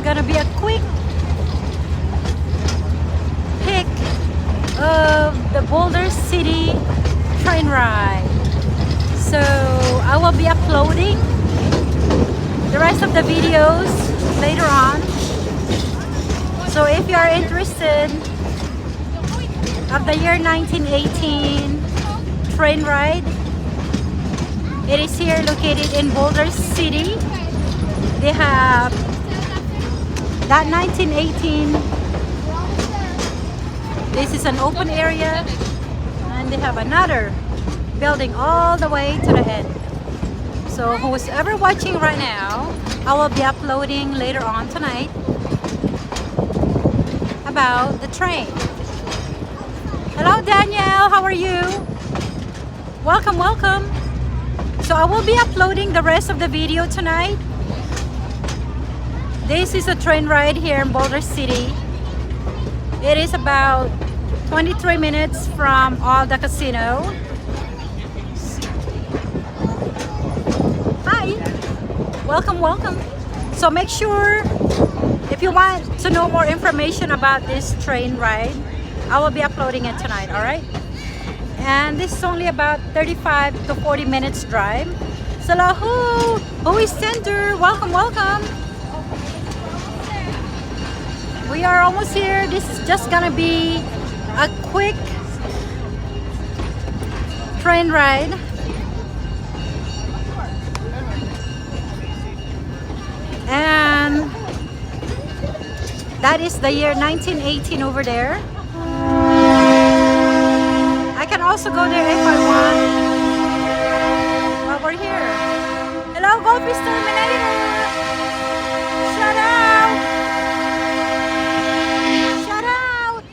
gonna be a quick pic of the Boulder City train ride. So I will be uploading the rest of the videos later on. So if you are interested of the year 1918 train ride, it is here located in Boulder City. They have that 1918. This is an open area, and they have another building all the way to the end. So who's ever watching right now, I will be uploading later on tonight about the train. Hello Danielle, how are you? Welcome, welcome. So I will be uploading the rest of the video tonight. This is a train ride here in Boulder City. It is about 23 minutes from all the casino. Hi, welcome, welcome. So make sure, if you want to know more information about this train ride, I will be uploading it tonight, all right? And this is only about 35 to 40 minutes drive. So who is Center? Welcome, welcome. We are almost here. This is just gonna be a quick train ride. And that is the year 1918 over there. I can also go there if I want while we're here. Hello, Golfist Terminator! Shout out! Shout out!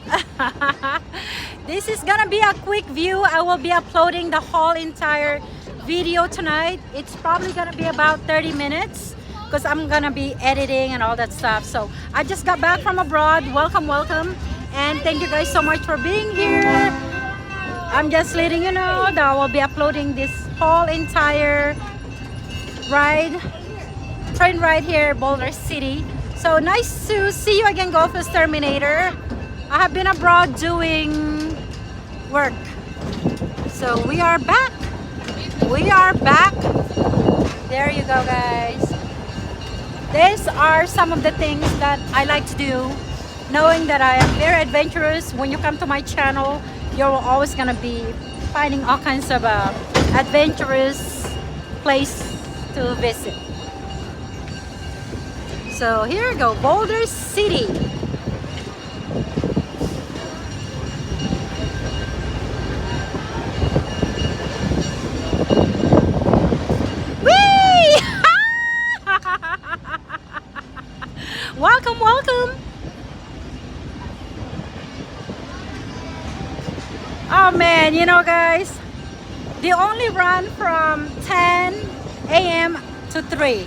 This is gonna be a quick view. I will be uploading the whole entire video tonight. It's probably gonna be about 30 minutes because I'm gonna be editing and all that stuff. So I just got back from abroad. Welcome, welcome. And thank you guys so much for being here. I'm just letting you know that I will be uploading this whole entire train ride here, Boulder City. So nice to see you again, Golfist Terminator. I have been abroad doing work. So we are back. We are back. There you go, guys. These are some of the things that I like to do, knowing that I am very adventurous. When you come to my channel, you're always gonna be finding all kinds of adventurous place to visit. So here we go, Boulder City. Whee! Welcome, welcome. Oh man, you know guys, they only run from 10 a.m. to 3.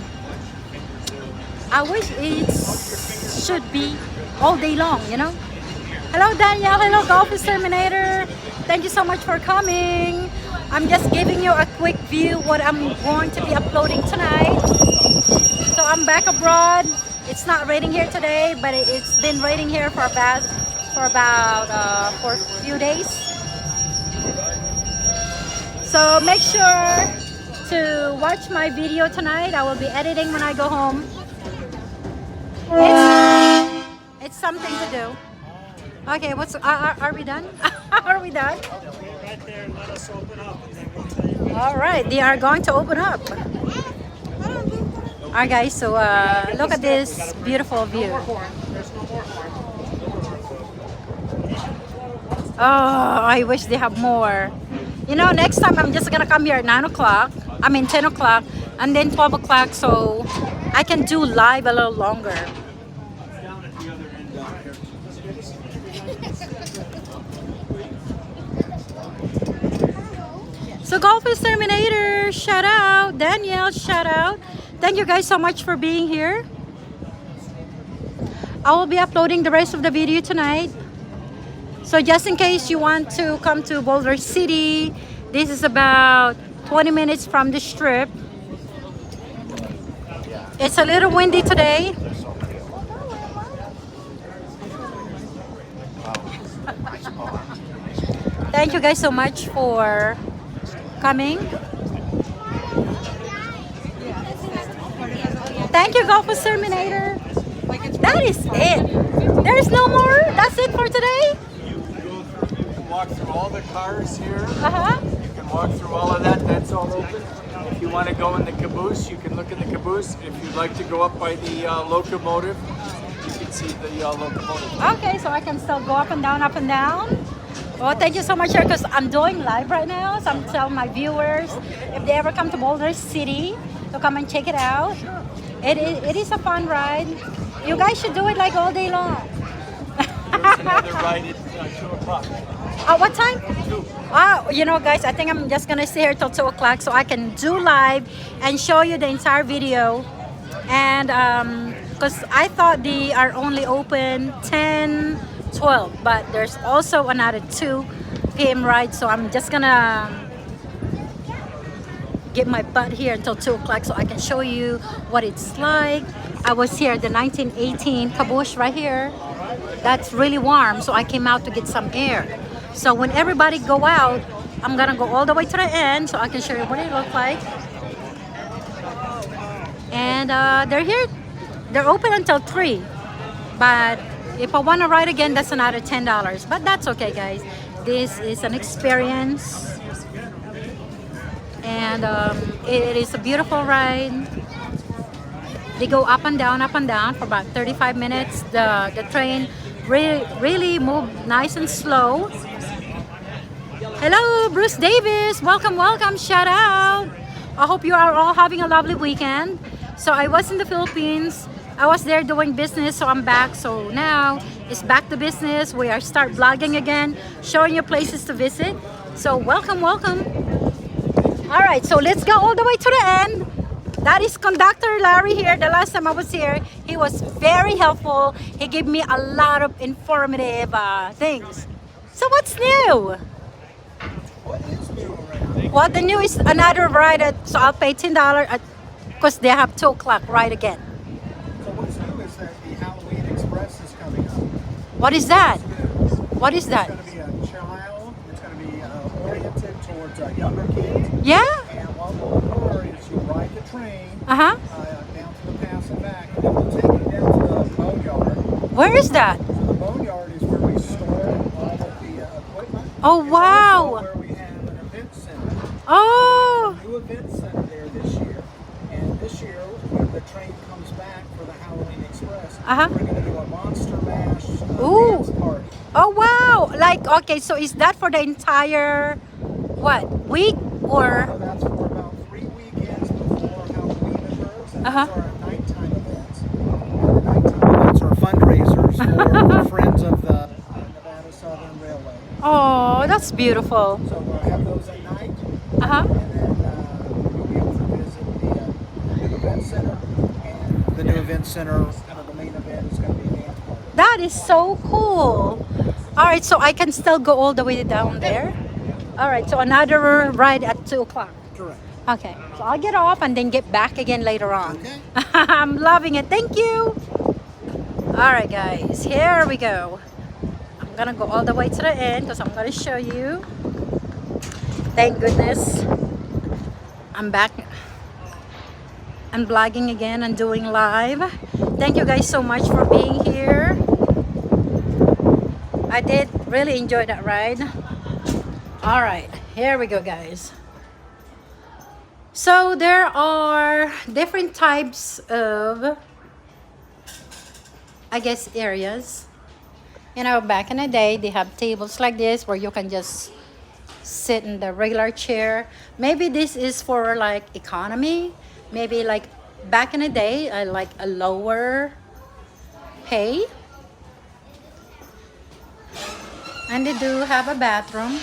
I wish it should be all day long, you know. Hello Danielle, hello Golfist Terminator. Thank you so much for coming. I'm just giving you a quick view what I'm going to be uploading tonight. So I'm back abroad. It's not raining here today, but it's been raining here for about for a few days. So make sure to watch my video tonight. I will be editing when I go home. It's something to do. Okay, are we done? Are we done? Right there, let us open up, and then we'll tell you. All right, they are going to open up. All right, guys. So look at this beautiful view. Oh, I wish they have more. You know, next time I'm just gonna come here at 9 o'clock. I mean 10 o'clock, and then 12 o'clock, so I can do live a little longer. So Golfist Terminator, shout out. Danielle, shout out. Thank you guys so much for being here. I will be uploading the rest of the video tonight. So just in case you want to come to Boulder City, this is about 20 minutes from the strip. It's a little windy today. Thank you guys so much for coming. Thank you, Golf Terminator. That is it. There's no more. That's it for today. You can walk through all the cars here. Uh-huh. You can walk through all of that. That's all open. If you want to go in the caboose, you can look in the caboose. If you'd like to go up by the locomotive, you can see the locomotive. Okay, so I can still go up and down, up and down. Well, thank you so much, sir, because I'm doing live right now. So I'm telling my viewers, if they ever come to Boulder City, to come and check it out. It is a fun ride. You guys should do it like all day long. There's another ride at 2 o'clock. What time? 2. You know, guys, I think I'm just gonna stay here till 2 o'clock so I can do live and show you the entire video. And because I thought they are only open 10, 12, but there's also another 2 p.m. ride. So I'm just gonna get my butt here until 2 o'clock so I can show you what it's like. I was here at the 1918 caboose right here. That's really warm, so I came out to get some air. So when everybody go out, I'm gonna go all the way to the end so I can show you what it looks like. And they're here. They're open until 3. But if I want to ride again, that's another $10. But that's okay, guys. This is an experience. And it is a beautiful ride. They go up and down for about 35 minutes. The train really move nice and slow. Hello, Bruce Davis. Welcome, welcome. Shout out. I hope you are all having a lovely weekend. So I was in the Philippines. I was there doing business, so I'm back. So now it's back to business. We are start vlogging again, showing you places to visit. So welcome, welcome. All right, so let's go all the way to the end. That is Conductor Larry here. The last time I was here, he was very helpful. He gave me a lot of informative things. So what's new? What is new already? Well, the new is another ride, so I'll pay $10 because they have 2 o'clock ride again. So what's new is that the Halloween Express is coming up. What is that? What is It's that? going to be a child. It's going to be oriented towards younger kids. Yeah? And what will occur is you ride the train Uh-huh. down to the pass and back, and then we'll take you down to the boneyard. Where is that? So the boneyard is where we store all of the equipment. Oh, It's wow. also where we have an event center. Oh, A new event center there this year. And this year, when the train comes back for the Halloween Express, Uh-huh. we're going to do a Monster Mash Ooh. dance party. oh, wow. Like, okay, so is that for the entire, what, week or? So that's for about 3 weekends before Halloween occurs. And Uh-huh. those are our nighttime events. And the nighttime events are fundraisers for the Friends of the Nevada Southern Railway. Oh, that's beautiful. So we'll have those at night, Uh-huh. and then you'll be able to visit the new event center. And the new event center, the main event is going to be a dance party. That is so cool. All right, so I can still go all the way down there. All right, so another ride at 2 o'clock. Correct. Okay, so I'll get off and then get back again later on. Okay. I'm loving it. Thank you. All right, guys, here we go. I'm gonna go all the way to the end because I'm gonna show you. Thank goodness I'm back and vlogging again and doing live. Thank you guys so much for being here. I did really enjoy that ride. All right, here we go, guys. So there are different types of, I guess, areas. You know, back in the day, they have tables like this where you can just sit in the regular chair. Maybe this is for like economy. Maybe like back in the day, like a lower pay. And they do have a bathroom.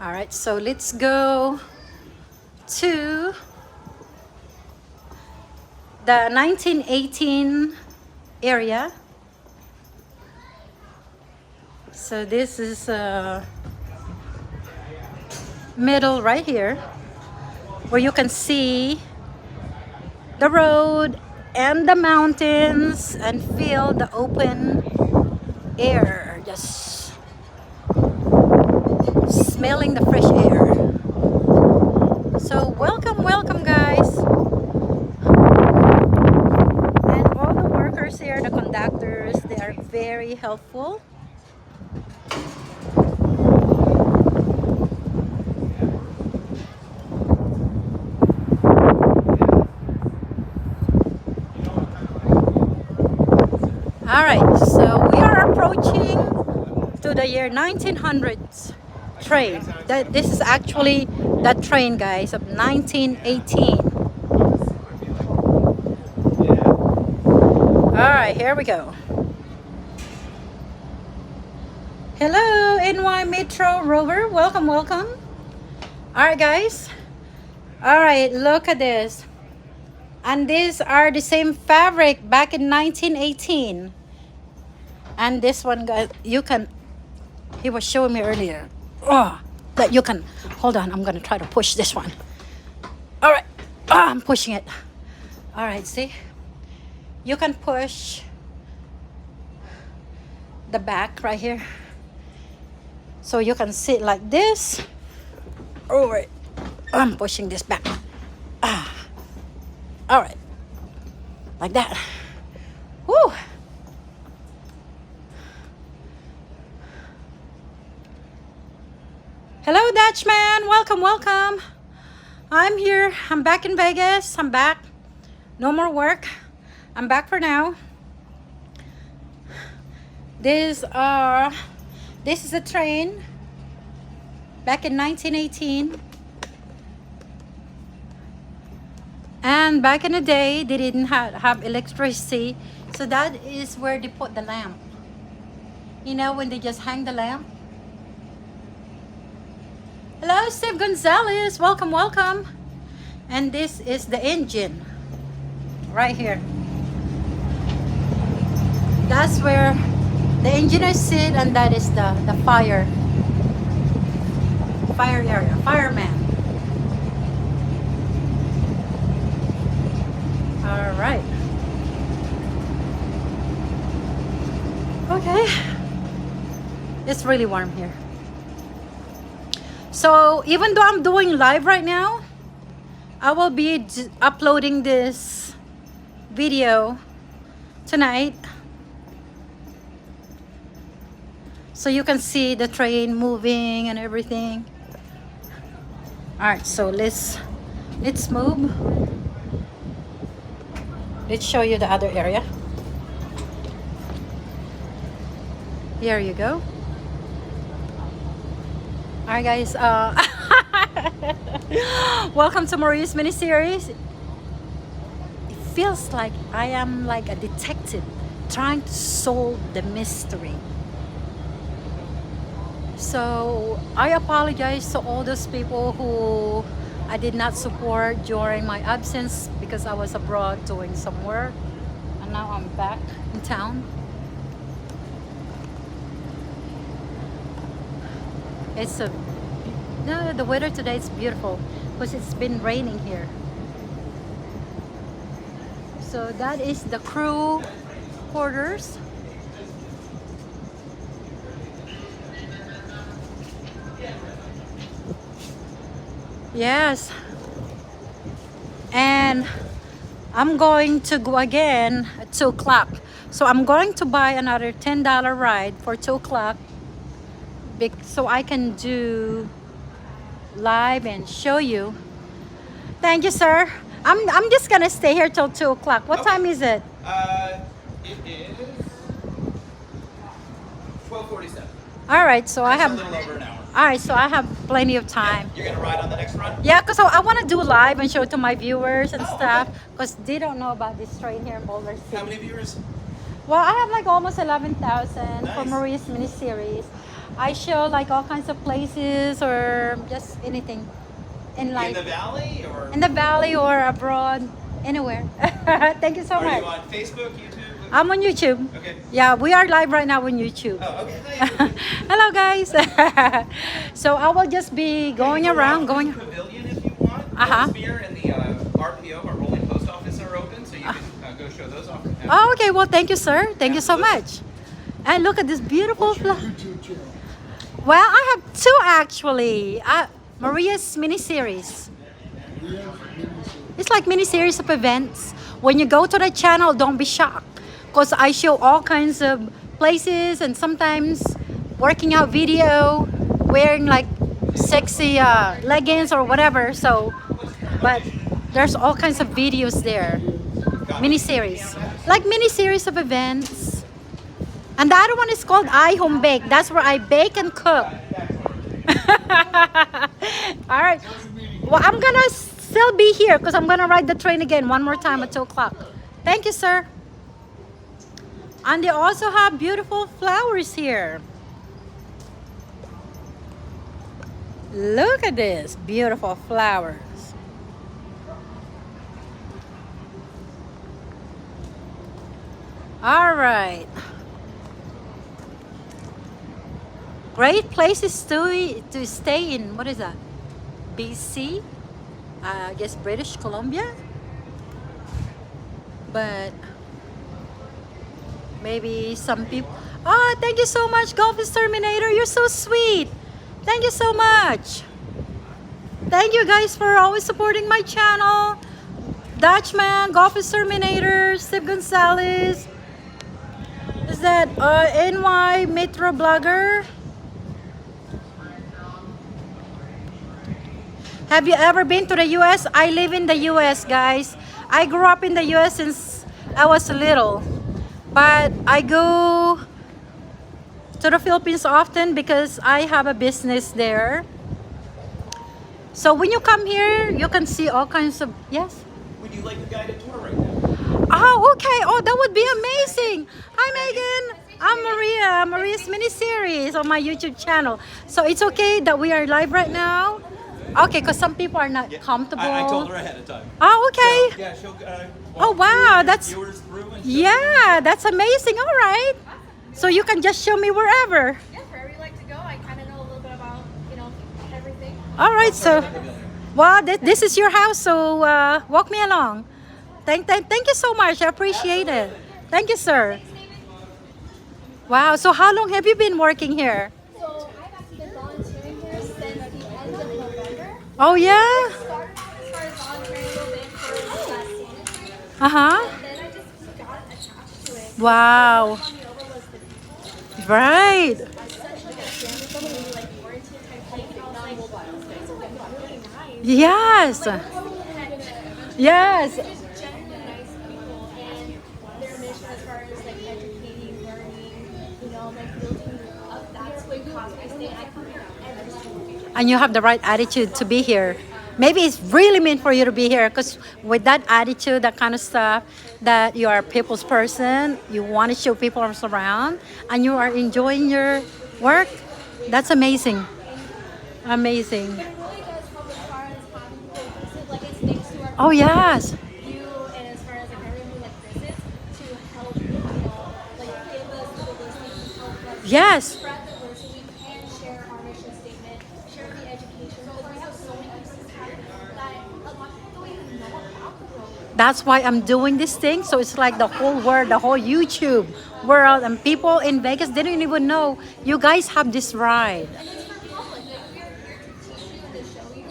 All right, so let's go to the 1918 area. So this is middle right here where you can see the road and the mountains and feel the open air, just smelling the fresh air. So welcome, welcome guys. And all the workers here, the conductors, they are very helpful. All right, so we are approaching to the year 1900s train. This is actually that train, guys, of 1918. All right, here we go. Hello, NY Metro Rover. Welcome, welcome. All right, guys. All right, look at this. And these are the same fabric back in 1918. And this one, guys, you can, he was showing me earlier, that you can, hold on, I'm gonna try to push this one. All right, I'm pushing it. All right, see, you can push the back right here. So you can sit like this. All right, I'm pushing this back. All right, like that. Woo. Hello, Dutchman. Welcome, welcome. I'm here. I'm back in Vegas. I'm back. No more work. I'm back for now. This is a train back in 1918. And back in the day, they didn't have electricity. So that is where they put the lamp. You know, when they just hang the lamp. Hello, Steve Gonzalez. Welcome, welcome. And this is the engine right here. That's where the engineers sit, and that is the fire area, fireman. All right. Okay. It's really warm here. So even though I'm doing live right now, I will be uploading this video tonight, so you can see the train moving and everything. All right, so let's move. Let's show you the other area. Here you go. All right, guys. Welcome to Maurice miniseries. It feels like I am like a detective trying to solve the mystery. So I apologize to all those people who I did not support during my absence because I was abroad doing some work, and now I'm back in town. The weather today is beautiful because it's been raining here. So that is the crew quarters. Yes. And I'm going to go again at 2 o'clock. So I'm going to buy another $10 ride for 2 o'clock. So I can do live and show you. Thank you, sir. I'm just gonna stay here till 2 o'clock. What time is it? It is 12:47. All right, so I have a little over an hour. all right, so I have plenty of time. You're gonna ride on the next run? Yeah, because I want to do live and show to my viewers and stuff, because they don't know about this train here in Boulder City. How many viewers? Well, I have like almost 11,000 for Nice. Marie's miniseries. I show like all kinds of places or just anything in life. In the valley or? In the valley or abroad, anywhere. Thank you so Are much. you on Facebook, YouTube? I'm on YouTube. Okay. Yeah, we are live right now on YouTube. Oh, okay. Nice. Hello, guys. So I will just be going You can go around, out going. to the pavilion if you want. Uh-huh. Beer and the RPO, our rolling post office, are open, so you can go go show those off. Oh, okay. Well, thank you, sir. Thank you so much. And look at this beautiful flower. Well, I have two actually. Maria's mini series. It's like mini series of events. When you go to the channel, don't be shocked, because I show all kinds of places and sometimes working out video, wearing like sexy leggings or whatever. So, but there's all kinds of videos there. Mini series, like mini series of events. And the other one is called I Home Bake. That's where I bake and cook. All right. Well, I'm gonna still be here because I'm gonna ride the train again one more time at 2 o'clock. Thank you, sir. And they also have beautiful flowers here. Look at this beautiful flowers. All right. Great places to stay in. What is that? BC? I guess British Columbia. But maybe some people. Oh, thank you so much, Golf Exterminator. You're so sweet. Thank you so much. Thank you guys for always supporting my channel. Dutchman, Golf Exterminator, Steve Gonzalez. Is that NY Metro Blogger? Have you ever been to the US? I live in the US, guys. I grew up in the US since I was little. But I go to the Philippines often because I have a business there. So when you come here, you can see all kinds of, yes? Would you like a guided tour right now? Oh, okay. Oh, that would be amazing. Hi, Megan. I'm Maria. Maria's mini series on my YouTube channel. So it's okay that we are live right now? Okay, because some people are not comfortable. I told her ahead of time. Oh, okay. So, yeah, she'll Oh, walk wow, through, that's- viewers through and show Yeah, that's amazing. All right. So you can just show me wherever. Yeah, wherever you like to go, I kind of know a little bit about, everything. All right. So, well, this is your house. So walk me along. Thank you so much. I appreciate it. Thank you, sir. Wow. So how long have you been working here? So I've actually been volunteering here since the end of November. Oh, yeah? Started out as far as volunteering a little bit for sanitary, Uh-huh. and then I just got attached to it. Wow. On the over was the people. Right. As such, like a family, like warranty type thing. And I was like, these are like really nice. Yes. Yes. Just genuinely nice people, and their mission as far as like educating, learning, like building up. That's what caused me to stay. I come here every single week. And you have the right attitude to be here. Maybe it's really meant for you to be here because with that attitude, that kind of stuff, that you are a people's person, you want to show people around, and you are enjoying your work. That's amazing. Amazing. It really does help as far as having people visit. Like it's thanks to our Oh, yes. you and as far as like everyone who like visits to help like give us the listeners to help us Yes. spread the word so we can share our mission statement, share the education because we have so many pieces here that a lot of people don't even know about the program. That's why I'm doing this thing. So it's like the whole world, the whole YouTube world, and people in Vegas didn't even know you guys have this ride. And it's for public. Like we're here to teach you and to show you.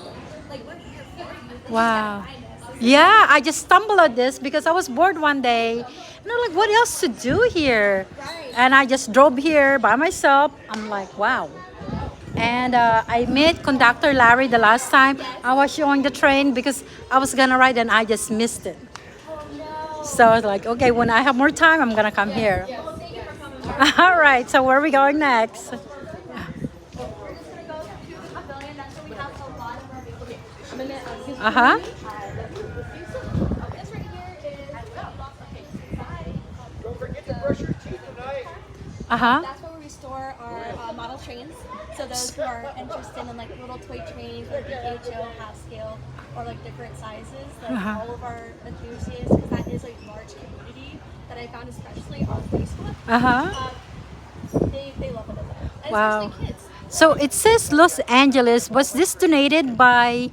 Like we're here for you. This Wow. is your kindness. Yeah, I just stumbled at this because I was bored one day. And I'm like, what else to do here? And I just drove here by myself. I'm like, wow. And I met conductor Larry the last time I was showing the train because I was gonna ride and I just missed it. So I was like, okay, when I have more time, I'm gonna come here. Well, thank you for coming. All right, so where are we going next? We're just gonna go to the pavilion. That's where we have a lot of our people. I'm gonna Uh-huh. this right here is Don't forget to brush your teeth tonight. Uh-huh. that's where we store our model trains. So those who are interested in like little toy trains, like HO, half scale, or like different sizes, like all of our enthusiasts, because that is a large community that I found, especially on Facebook. Uh-huh. They love it. And Wow. especially kids. So it says Los Angeles. Was this donated by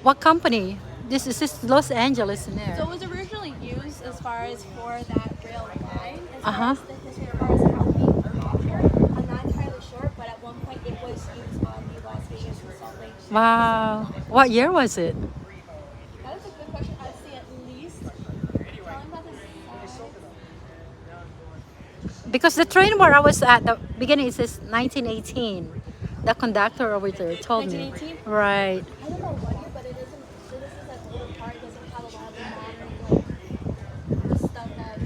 what company? This is just Los Angeles in there. So it was originally used as as far as for that rail line, as Uh-huh. far as the history as far as how we got here, I'm not entirely sure, but at one point it was used on the Las Vegas and Salt Lake. Wow. What year was it? That is a good question. I'd say at least. Telling about the size. Because the train where I was at the beginning it says 1918. The conductor over there told me. 1918? Right. I don't know what year, but it isn't. So this is like older car. It doesn't have a lot of the modern like stuff that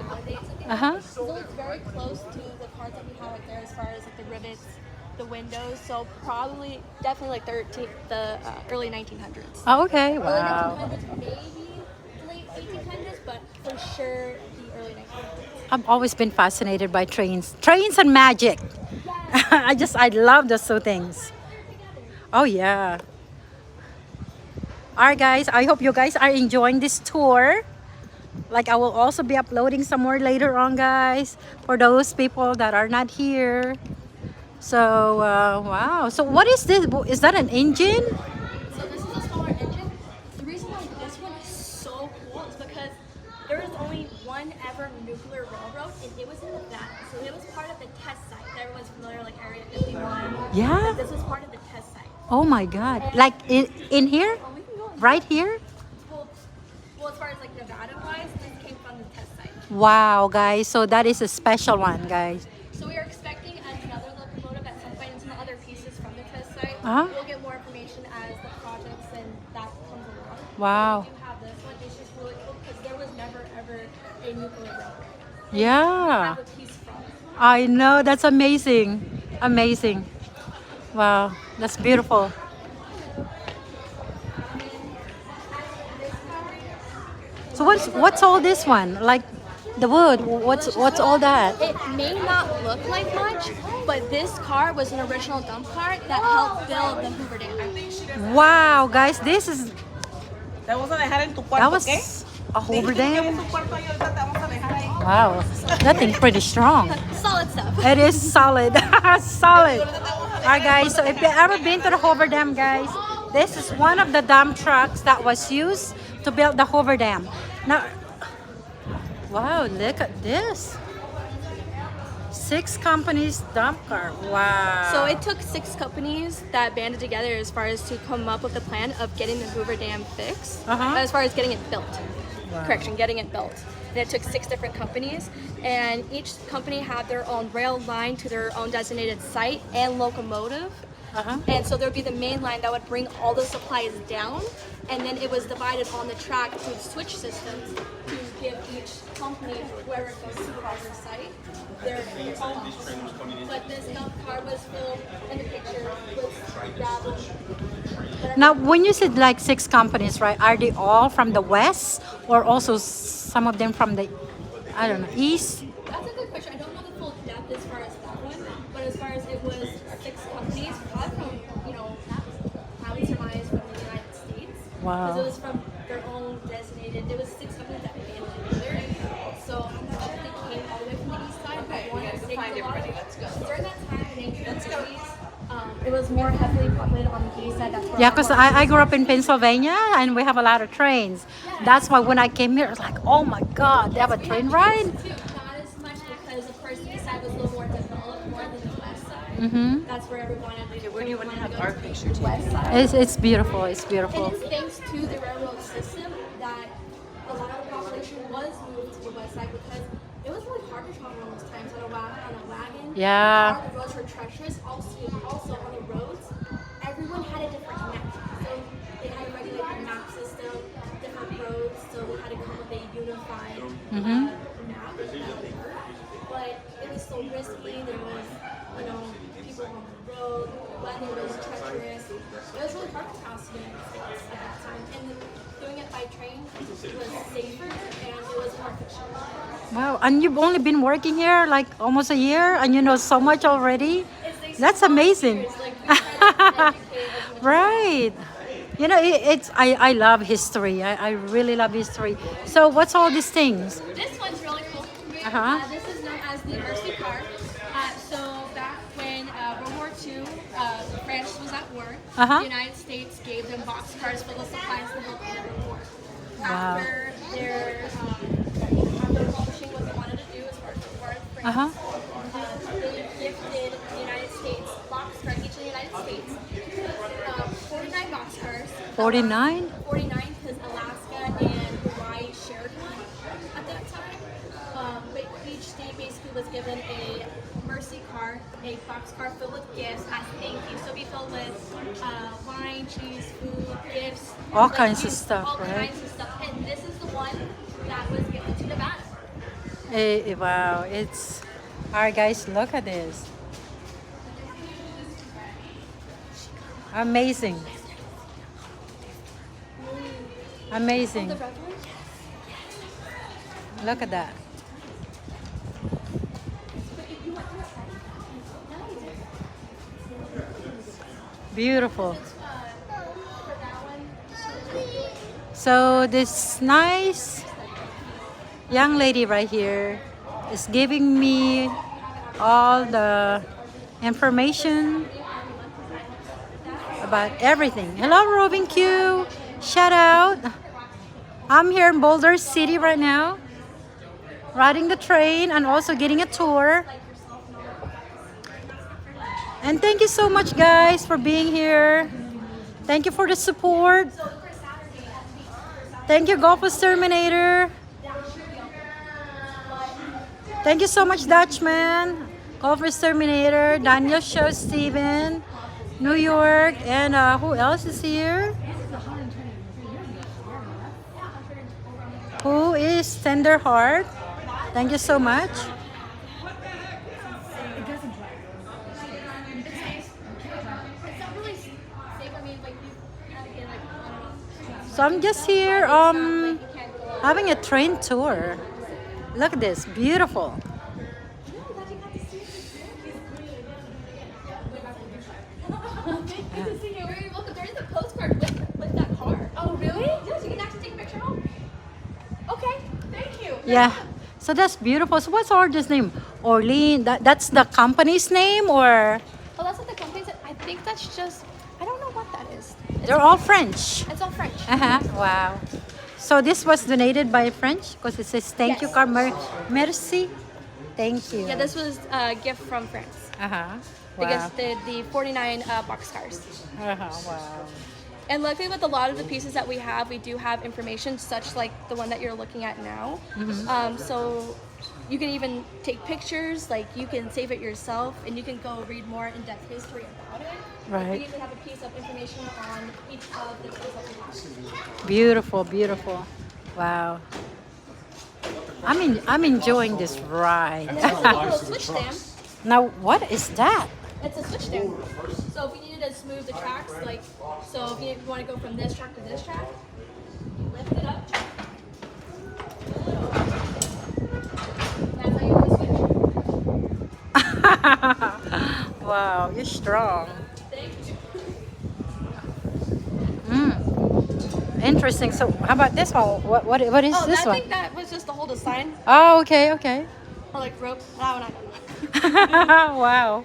nowadays. Uh-huh. So it's very close to the cars that we have right there as far as like the rivets, the windows. So probably definitely like the early 1900s. Oh, okay. Early Wow. 1900s, maybe late 1800s, but for sure the early 1900s. I've always been fascinated by trains. Trains and magic. I love those two things. Oh yeah. Alright guys, I hope you guys are enjoying this tour. Like I will also be uploading some more later on guys. For those people that are not here. So wow. So what is this? Is that an engine? So this is a smaller engine. The reason why this one is so cool is because there is only one ever nuclear railroad, and it was in Nevada. So it was part of the test site. Everyone's familiar, like Area 51. Yeah. This was part of the test site. Oh my god. Like in here? Oh, we can go in. Right here? Well, as far as like Nevada-wise, this came from the test site. Wow guys. So that is a special one guys. So we are expecting another locomotive at some point and some other pieces from the test site. Uh-huh. We'll get more information as the projects and that comes along. Wow. We do have this one. It's just really cool because there was never ever a nuclear railroad. Yeah. Have a piece from it. I know, that's amazing. Amazing. Wow, that's beautiful. So what's all this one? Like the wood, what's all that? It may not look like much, but this car was an original dump car that helped build the Hoover Dam. Wow, guys, this is Te vamos a dejar en tu that cuarto, was ¿ok? a Hoover Dijiste que Dam. tienes un cuarto ahí, ahorita te vamos a dejar ahí. Wow, that thing's pretty strong. Solid stuff. It is solid, solid. Alright guys, so if you've ever been to the Hoover Dam guys, this is one of the dump trucks that was used to build the Hoover Dam. Now, wow, look at this. 6 companies dump car. Wow. So it took 6 companies that banded together as far as to come up with the plan of getting the Hoover Dam fixed, Uh-huh. as far as getting it built. Correction, getting it built. And it took 6 different companies, and each company had their own rail line to their own designated site and locomotive. Uh-huh. And so there would be the main line that would bring all the supplies down, and then it was divided on the track through switch systems to give each company, whoever goes to the site, their own. But this dump car was full in the picture with gravel. Now, when you said like 6 companies, right? Are they all from the west, or also some of them from the, I don't know, east? That's a good question. I don't know the full depth as far as that one, but as far as it was 6 companies, probably from, I would surmise from the United States. Wow. Because it was from their own designated, there was 6 companies that banded together. So I'm not sure if they came all the way from the east side, but one of the a lot of, during that time, in 1850s, it was more heavily populated on the east side. That's where Yeah, a lot because more I grew up in Pennsylvania and we have a lot of trains. That's why when I came here, I was like, oh my God, they have a train ride? Not as much because, of course, the east side was a little more developed more than the west side. Mm-hmm. That's where everyone wanted to Where do you want to have go our to picture the taken? west side. It's beautiful, it's beautiful. And it's thanks to the railroad system that a lot of the population was moved to the west side because it was really hard to travel in those times on a wagon. Yeah. The roads were treacherous. Also on the roads, everyone had a different map. So they had to regulate the map system, different roads, so they had to come with a unified map. But it was so risky. There was, people on the road. Weather was treacherous. It was really hard to cross the United States at that time. And then doing it by train was safer and it was more efficient. Wow, and you've only been working here like almost a year and you know so much already? That's amazing. Right. You know, I love history. I really love history. So what's all these things? This one's really cool. Uh-huh. This is known as the Mercy car. So back when World War II, France was at war, Uh-huh. the United States gave them boxcars full of supplies to help them in the war. Wow. After their Uh-huh. They gifted the United States boxcar, each of the United States, 49 boxcars. 49? 49 because Alaska and Hawaii shared one at that time. But each state basically was given a mercy car, a boxcar filled with gifts as thank you. So we filled with wine, cheese, food, gifts. All like, kinds of you- stuff, all right? kinds of stuff. And this is the one that was given to Nevada. Wow, it's... Alright guys, look at this. Amazing. Amazing. The red one? Look at that. Beautiful. So this nice young lady right here is giving me all the information about everything. Hello, Robin Q. Shout out. I'm here in Boulder City right now, riding the train and also getting a tour. And thank you so much, guys, for being here. Thank you for the support. Thank you, Golfus Terminator. Thank you so much, Dutchman, Golfus Terminator, Daniel Show, Steven, New York, and who else is here? Who is Tender Heart? Thank you so much. So I'm just here having a train tour. Look at this, beautiful. There is a postcard with that car. Oh, really? Yes, you can actually take a picture home. Okay, thank you. Yeah, so that's beautiful. So what's Orleans name? Orleans, that's the company's name, or Oh, that's what the company said. I think that's just, I don't know what that is. they're all French? It's all French. Uh-huh, wow. So this was donated by French because it says thank you, Yes. Carmen. Merci. Thank you. Yeah, this was a gift from France. Uh-huh. They Wow. gifted the 49 boxcars. Uh-huh. Wow. And luckily with a lot of the pieces that we do have information such like the one that you're looking at now. So you can even take pictures, like you can save it yourself and you can go read more in-depth history about it. Right. We even have a piece of information on each of the tools that we have. Beautiful, beautiful. Wow. I'm enjoying this ride. And then also a little switch stem. Now, what is that? It's a switch stem. So if you needed to smooth the tracks, like, so if you want to go from this track to this track, lift it up. That's how you do the switch. Wow, you're strong. Thank you. Interesting. So, how about this one? What is Oh, this I one? think that was just to hold a sign Oh, okay, okay. or like rope. That one I don't know. Wow.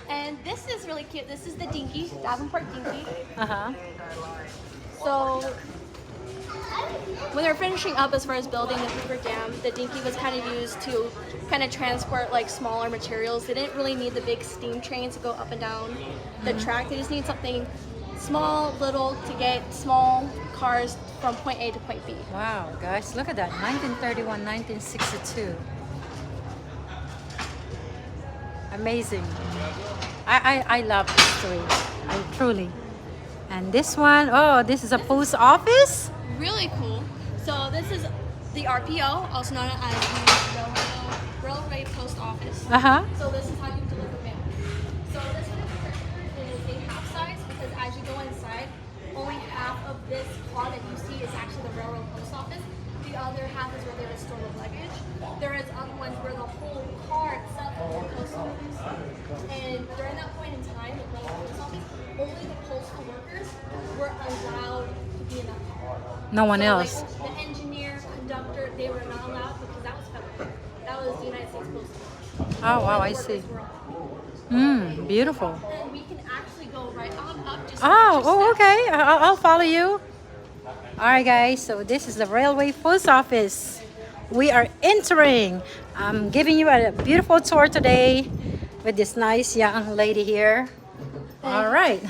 And this is really cute. This is the Dinky, Davenport Dinky. Uh-huh. So when they're finishing up as far as building the Hoover Dam, the Dinky was kind of used to kind of transport like smaller materials. They didn't really need the big steam trains to go up and down the track. They just need something small, little to get small cars from point A to point B. Wow, guys, look at that. 1931, 1962. Amazing. I love history. I truly. And this one, oh, this is a post office? Really cool. So this is the RPO, also known as the Railway Post Office. Uh-huh. So this is how you deliver mail. So this one is a half size because as you go inside, only half of this car that you see is actually the railroad post office. The other half is where they would store the luggage. There is other ones where the whole car itself is the post office. And during that point in time, the railroad post office, only the postal workers were allowed to be in that car. No one So, else. Like, the engineer, conductor, they were not allowed because that was federal. That was the United States Postal. Oh, wow, Only I the see. workers were allowed. Beautiful. And we can actually go right on up. Just Oh, okay. I'll follow you. All right, guys. So this is the railway post office. we are entering. I'm giving you a beautiful tour today with this nice young lady here. All right.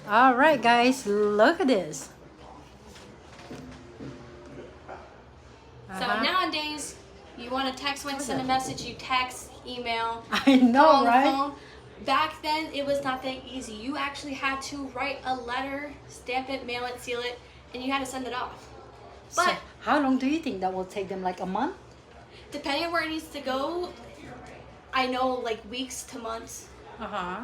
All right, guys, look at this. So nowadays, you want to text when send a message, you text, email, I know, call on right? the phone. Back then, it was not that easy. You actually had to write a letter, stamp it, mail it, seal it, and you had to send it off. So But how long do you think that will take them? Like a month? depending on where it needs to go, I know like weeks to months. Uh-huh.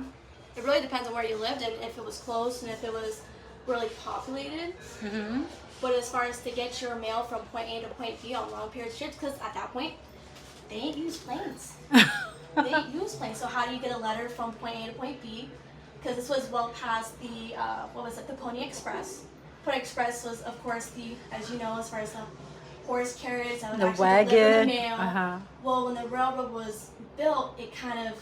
It really depends on where you lived and if it was close and if it was really populated. Mm-hmm. But as far as to get your mail from point A to point B on long periods of trips, because at that point, they ain't use planes. They ain't use planes. So how do you get a letter from point A to point B? Because this was well past the, the Pony Express. Pony Express was, of course, as you know, as far as the horse carriage, that would The actually deliver wagon. the mail. Uh-huh. Well, when the railroad was built, it kind of,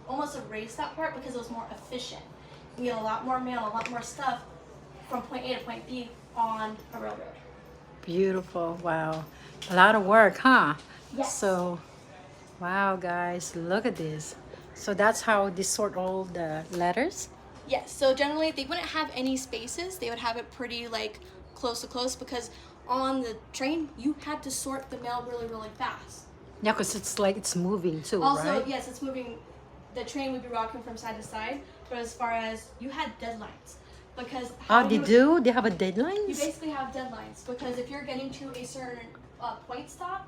almost erased that part because it was more efficient. You get a lot more mail, a lot more stuff from point A to point B on a railroad. Beautiful. Wow. A lot of work, huh? Yes. So, wow, guys, look at this. So that's how they sort all the letters? Yes, so generally they wouldn't have any spaces. They would have it pretty like close to close because on the train you had to sort the mail really, really fast. Yeah, because it's like it's moving too, Also, right? yes, it's moving. The train would be rocking from side to side, but as far as you had deadlines because Oh, they you- do? They have a You deadline? basically have deadlines because if you're getting to a certain point stop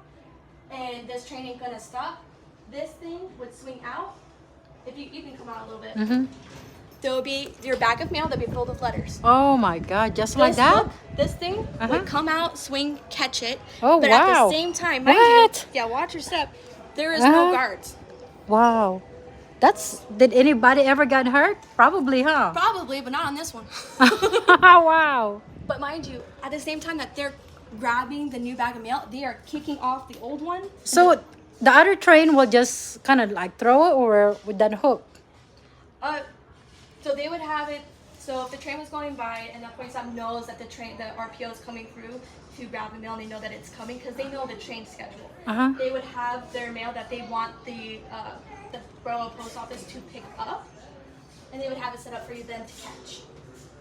and this train ain't gonna stop, this thing would swing out. If you can come out a little bit, Mm-hmm. there will be your bag of mail that will be filled with letters. Oh my God, just like that? Look, this thing Uh-huh. would come out, swing, catch it. Oh, but at wow. the same time, mind What? you, yeah, watch your step. There is Uh-huh. no guards. Wow. Did anybody ever got hurt? Probably, huh? Probably, but not on this one. Wow. But mind you, at the same time that they're grabbing the new bag of mail, they are kicking off the old one. So the other train will just kind of like throw it or with that hook? So they would have it. So if the train was going by and the point stop knows that the RPO is coming through to grab the mail, and they know that it's coming because they know the train schedule. Uh-huh. They would have their mail that they want the railroad post office to pick up, and they would have it set up for you then to catch.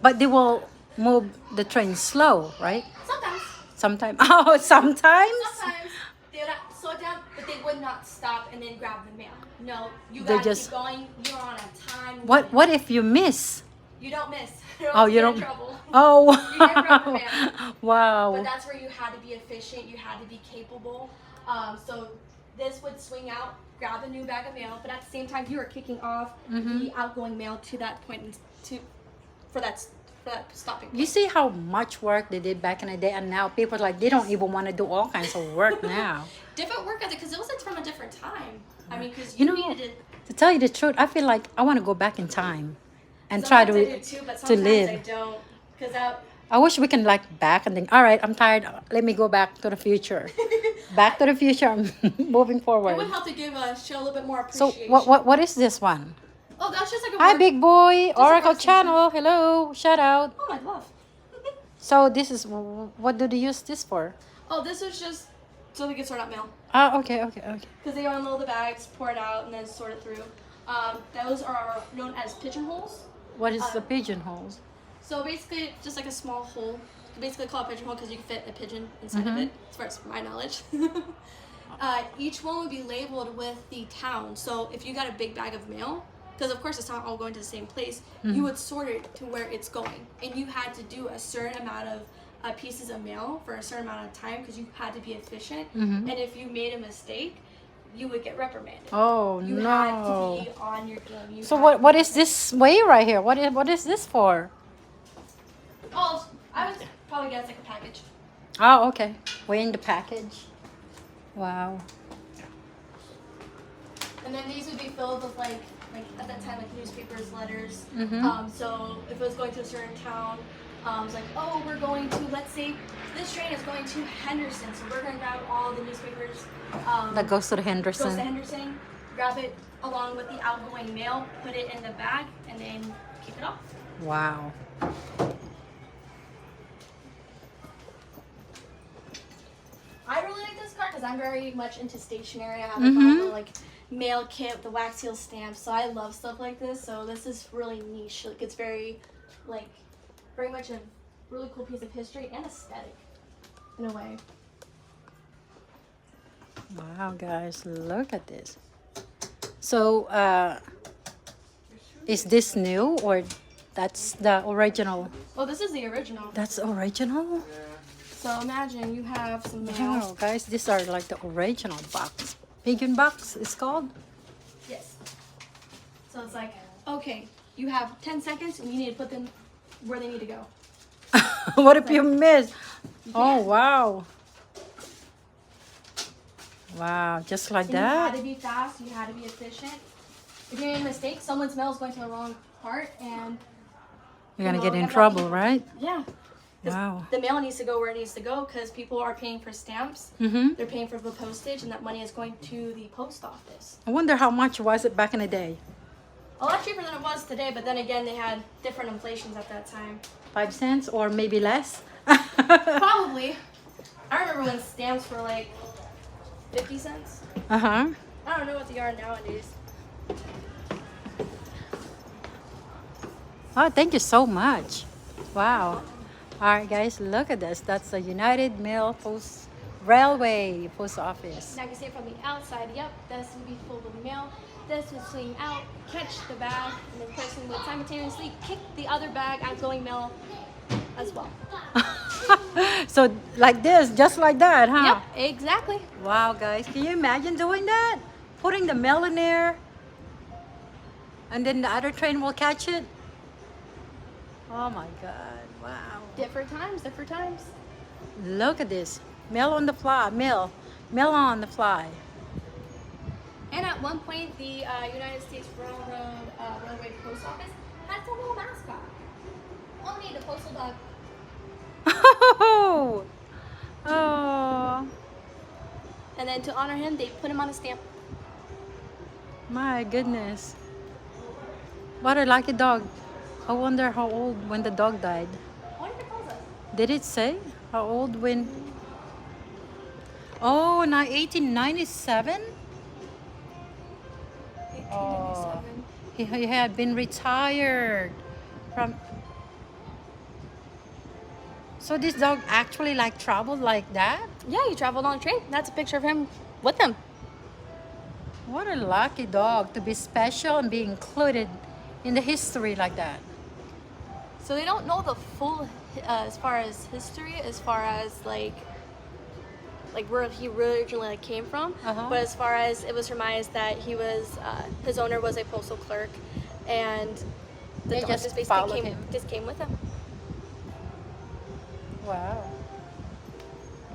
But they will move the train slow, right? Sometimes. Sometimes. Oh, sometimes? Sometimes they would slow down, but they would not stop and then grab the mail. No, you They gotta just- keep going. You're on a time limit. What if you miss? You don't miss. Oh, you get don't. in trouble. Oh, You get rubber band. But wow. that's where you had to be efficient. You had to be capable. So this would swing out, grab a new bag of mail, but at the same time you were kicking off the outgoing mail to that point for that stopping point. You see how much work they did back in the day, and now people like they don't even want to do all kinds of work now. Different work ethic because it was from a different time. I mean, because You you know, needed it. to tell you the truth, I feel like I want to go back in time and try Sometimes I to do too, but to sometimes I live. don't because I wish we can like back and think, all right, I'm tired. Let me go back to the future. Back to the future. I'm moving it forward. would help to give a show a little bit more So appreciation. what is this one? Oh, that's just like a Hi, work- big boy. a Oracle workstation. Channel. Hello. Shout out. Oh, my love. So this is what do they use this for? Oh, this was just so they could sort out mail. Oh, okay. Because they unload the bags, pour it out, and then sort it through. Those are known as pigeonholes. What is the pigeonholes? So basically, just like a small hole. You basically call it a pigeonhole because you can fit a pigeon inside of it, as far as my knowledge. Each one would be labeled with the town. So if you got a big bag of mail, because of course it's not all going to the same place, you would sort it to where it's going. And you had to do a certain amount of pieces of mail for a certain amount of time because you had to be efficient. And if you made a mistake, you would get reprimanded. Oh You no. had to be on your game. You So had what to- is this way right here? What is this for? Oh, I would probably guess like a package. Oh, okay. Weighing the package. Wow. And then these would be filled with like at that time like newspapers, letters. Mm-hmm. So if it was going to a certain town, it's like, oh, we're going to, let's say this train is going to Henderson, so we're gonna grab all the newspapers. That goes to the Goes to Henderson. Henderson, grab it along with the outgoing mail, put it in the bag, and then keep it off. Wow. I really like this I'm very much into stationery. I have like, my little, like mail kit with the wax seal stamps, so I love stuff like this. So this is really niche. Like it's very much a really cool piece of history and aesthetic in a way. Wow, guys, look at this. So, is this new or that's the original? Well, this is the original. That's original? So imagine you have some mail. Wow, guys, these are like the original box. Pigeon box it's called? Yes. So it's like, okay, you have 10 seconds and you need to put them where they need to go. What if you miss? Oh, wow. Wow, just like And you had that? to be fast, you had to be efficient. If you made a mistake, someone's mail is going to the wrong part and You're gonna know, get in everyone- trouble, right? yeah. 'Cause Wow. the mail needs to go where it needs to go because people are paying for stamps. Mm-hmm. They're paying for the postage and that money is going to the post office. I wonder how much was it back in the day? A lot cheaper than it was today, but then again, they had different inflations at that time. 5 cents or maybe less? Probably. I remember when stamps were like 50 cents. Uh-huh. I don't know what they are nowadays. Oh, thank you so much. Wow. All right, guys, look at this. That's the United Mail Post Railway Post Office. And I can see it from the outside. Yep, this would be full of mail. This would swing out, catch the bag, and the person would simultaneously kick the other bag outgoing mail as well. So like this, just like that, huh? Yep, exactly. Wow, guys, can you imagine doing that? Putting the mail in there, and then the other train will catch it? Oh my God, wow. Different times, different times. Look at this. Mail on the fly, mail on the fly. And at one point, the United States Railway Post Office had its own little mascot. Only the postal dog. Oh, oh, And then to honor him, they put him on a stamp. my goodness. What a lucky dog. I wonder how old when the dog died. I wonder if it tells us. Did it say how old when? Oh, 1897? Oh, 1897. he had been retired from. So this dog actually like traveled like that? Yeah, he traveled on a train. That's a picture of him with them. What a lucky dog to be special and be included in the history like that. So they don't know the full, as far as history, as far as like where he originally like, came from. Uh-huh. But as far as it was surmised that he was, his owner was a postal clerk, and the They dog just just followed basically him. just came with him. Wow.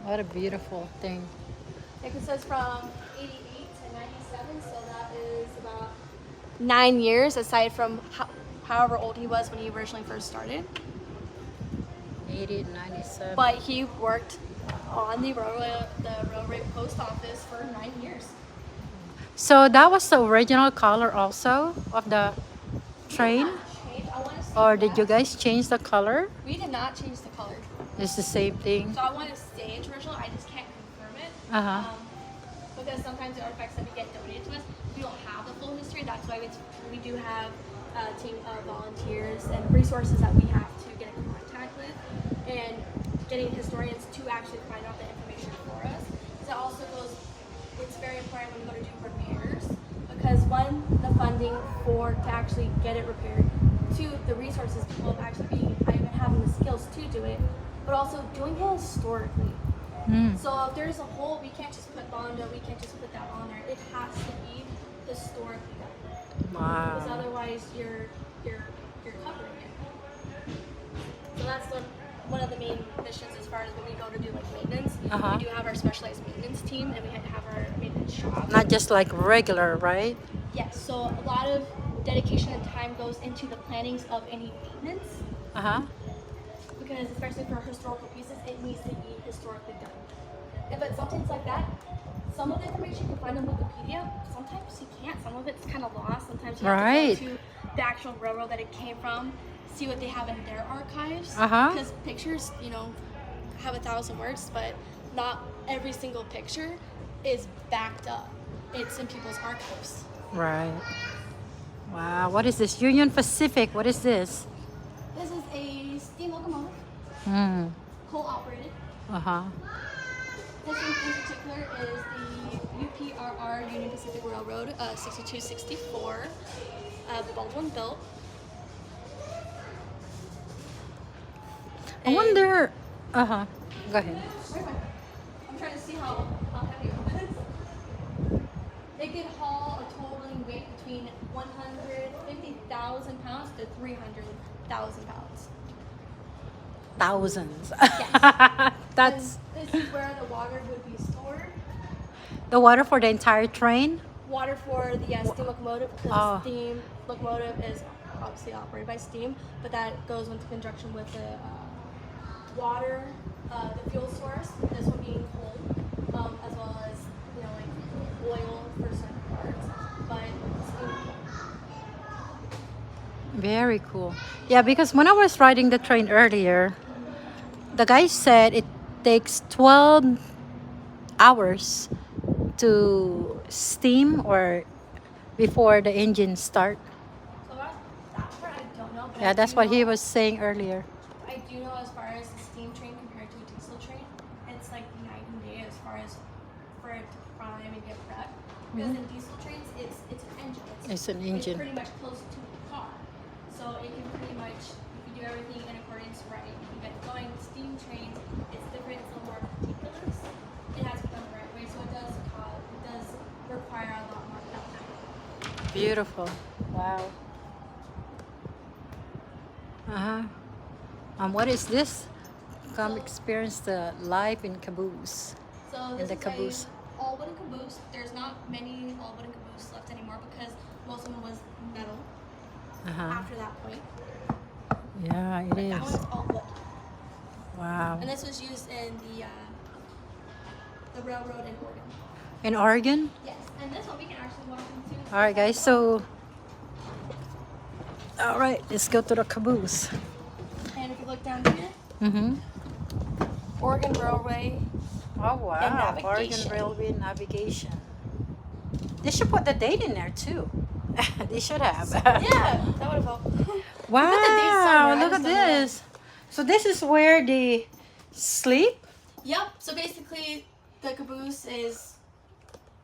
What a beautiful thing. Like it says from 88 to 97, so that is about 9 years, aside from however old he was when he originally first started. 80 and 97. But he worked on the railway post office for 9 years. So that was the original color also of the train? I want to say Or did you guys change the color? We did not change the color. It's the same thing. So I want to stay in original. I just can't confirm it. Uh-huh. Because sometimes the artifacts that we get donated to us, we don't have the full history. That's why we do have a team of volunteers and resources that we have to get in contact with and getting historians to actually find out the information for us. So it also goes, it's very important when we go to do repairs because one, the funding to actually get it repaired, two, the resources people actually having the skills to do it, but also doing it historically. So if there's a hole, we can't just put Bondo, we can't just put that on there. It has to be historically done. Because Wow. otherwise you're covering it. So that's one of the main missions as far as when we go to do like maintenance. Uh-huh. We do have our specialized maintenance team and we have our maintenance shop. Not just like regular, right? Yes, so a lot of dedication and time goes into the plannings of any maintenance. Uh-huh. Because especially for historical pieces, it needs to be historically done. But something like that, some of the information you can find on Wikipedia, sometimes you can't. Some of it's kind of lost. Sometimes you have Right. to go to the actual railroad that it came from, see what they have in their archives. Uh-huh. Because pictures, have 1,000 words, but not every single picture is backed up. It's in people's archives. Right. Wow. What is this? Union Pacific. What is this? This is a steam locomotive, Hmm. coal operated. Uh-huh. This one in particular is the UPRR Union Pacific Railroad 6264, Baldwin built. I wonder. Uh-huh. Go ahead. I'm trying to see how heavy it was. It could haul a totaling weight between 150,000 pounds to 300,000 pounds. Thousands. Yes. That's And this is where the water would be stored. the water for the entire train. Water for the steam locomotive, because Oh. steam locomotive is obviously operated by steam, but that goes into conjunction with the water, the fuel source, this one being coal, as well as, you know, like oil for certain parts, but steam. Very cool. Yeah, because when I was riding the train earlier, the guy said it takes 12 hours to steam or before the engine start. So that part I don't know, but Yeah, I that's do what he know- was saying earlier. I do know as far as the steam train compared to a diesel train, it's like night and day as far as for it to prime and get prepped. Because in diesel trains, it's an engine. It's an engine. It's pretty much close to the car, so it can pretty much, if you do everything in accordance right, you can get going. Steam trains, it's different. It's a little more meticulous. It has to be done the right way, so it does require a lot more downtime. Beautiful. Wow. Uh-huh. What is this? Come experience the life in caboose. So In this the is caboose. a all wooden caboose. There's not many all wooden caboose left anymore because most of them was metal Uh-huh. after that point. Yeah, it But that is. one's all wood. Wow. And this was used in the railroad in Oregon. In Oregon? Yes, and this one we can actually walk into. All right, guys. So, all right, let's go to the caboose. And if you look down here, Mm-hmm. Oregon Railway. Oh wow! Oregon navigation. Railway navigation. They should put the date in there too. They should have. Yeah, that would have helped. Wow! Look at the dates on there. I Look just at don't know. this. So this is where they sleep. Yep. So basically, the caboose is,